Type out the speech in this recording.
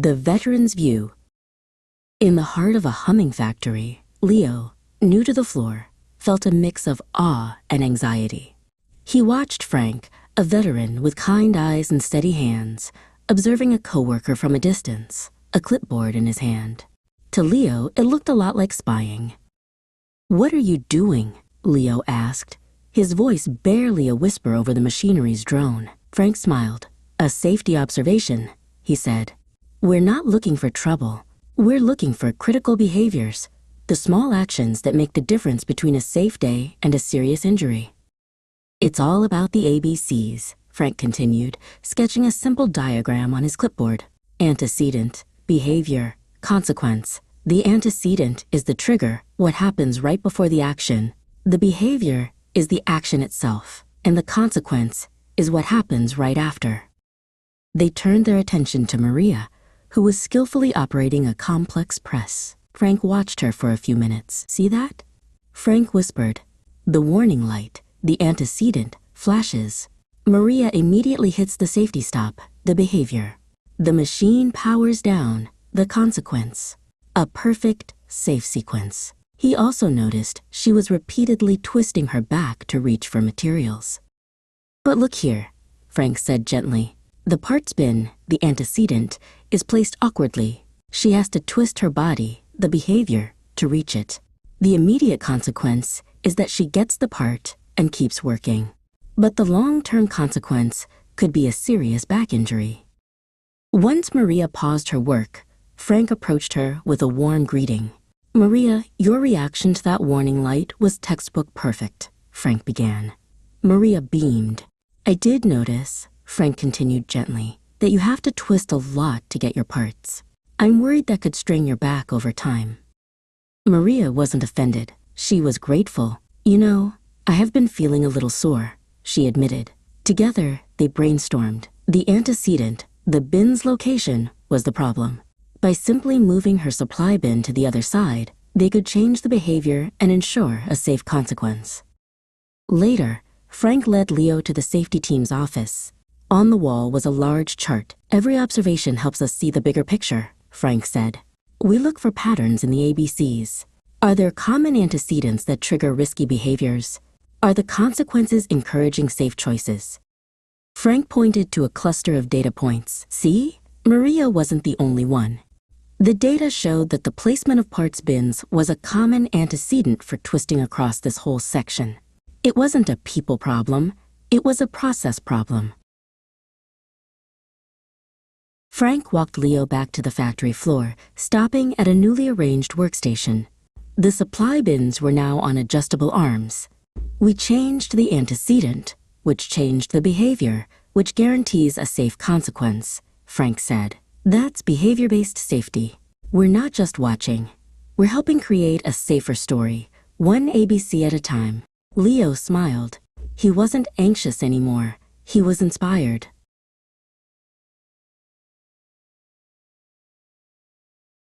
The Veteran's View. In the heart of a humming factory, Leo, new to the floor, felt a mix of awe and anxiety. He watched Frank, a veteran with kind eyes and steady hands, observing a coworker from a distance, a clipboard in his hand. To Leo, it looked a lot like spying. "What are you doing?" Leo asked, his voice barely a whisper over the machinery's drone. Frank smiled. "A safety observation," he said. "We're not looking for trouble. We're looking for critical behaviors, the small actions that make the difference between a safe day and a serious injury." "It's all about the ABCs," Frank continued, sketching a simple diagram on his clipboard. Antecedent, behavior, consequence. The antecedent is the trigger, what happens right before the action. The behavior is the action itself, and the consequence is what happens right after. They turned their attention to Maria, who was skillfully operating a complex press. Frank watched her for a few minutes. "See that?" Frank whispered. The warning light, the antecedent, flashes. Maria immediately hits the safety stop, the behavior. The machine powers down, the consequence. A perfect, safe sequence. He also noticed she was repeatedly twisting her back to reach for materials. "But look here," Frank said gently. "The part spin, the antecedent, is placed awkwardly. She has to twist her body, the behavior, to reach it. The immediate consequence is that she gets the part and keeps working. But the long-term consequence could be a serious back injury." Once Maria paused her work, Frank approached her with a warm greeting. "Maria, your reaction to that warning light was textbook perfect," Frank began. Maria beamed. "I did notice," Frank continued gently, "that you have to twist a lot to get your parts. I'm worried that could strain your back over time." Maria wasn't offended. She was grateful. "You know, I have been feeling a little sore," she admitted. Together, they brainstormed. The antecedent, the bin's location, was the problem. By simply moving her supply bin to the other side, they could change the behavior and ensure a safe consequence. Later, Frank led Leo to the safety team's office. On the wall was a large chart. "Every observation helps us see the bigger picture," Frank said. "We look for patterns in the ABCs. Are there common antecedents that trigger risky behaviors? Are the consequences encouraging safe choices?" Frank pointed to a cluster of data points. "See? Maria wasn't the only one." The data showed that the placement of parts bins was a common antecedent for twisting across this whole section. It wasn't a people problem, it was a process problem. Frank walked Leo back to the factory floor, stopping at a newly arranged workstation. The supply bins were now on adjustable arms. "We changed the antecedent, which changed the behavior, which guarantees a safe consequence," Frank said. "That's behavior-based safety. We're not just watching. We're helping create a safer story, one ABC at a time." Leo smiled. He wasn't anxious anymore. He was inspired.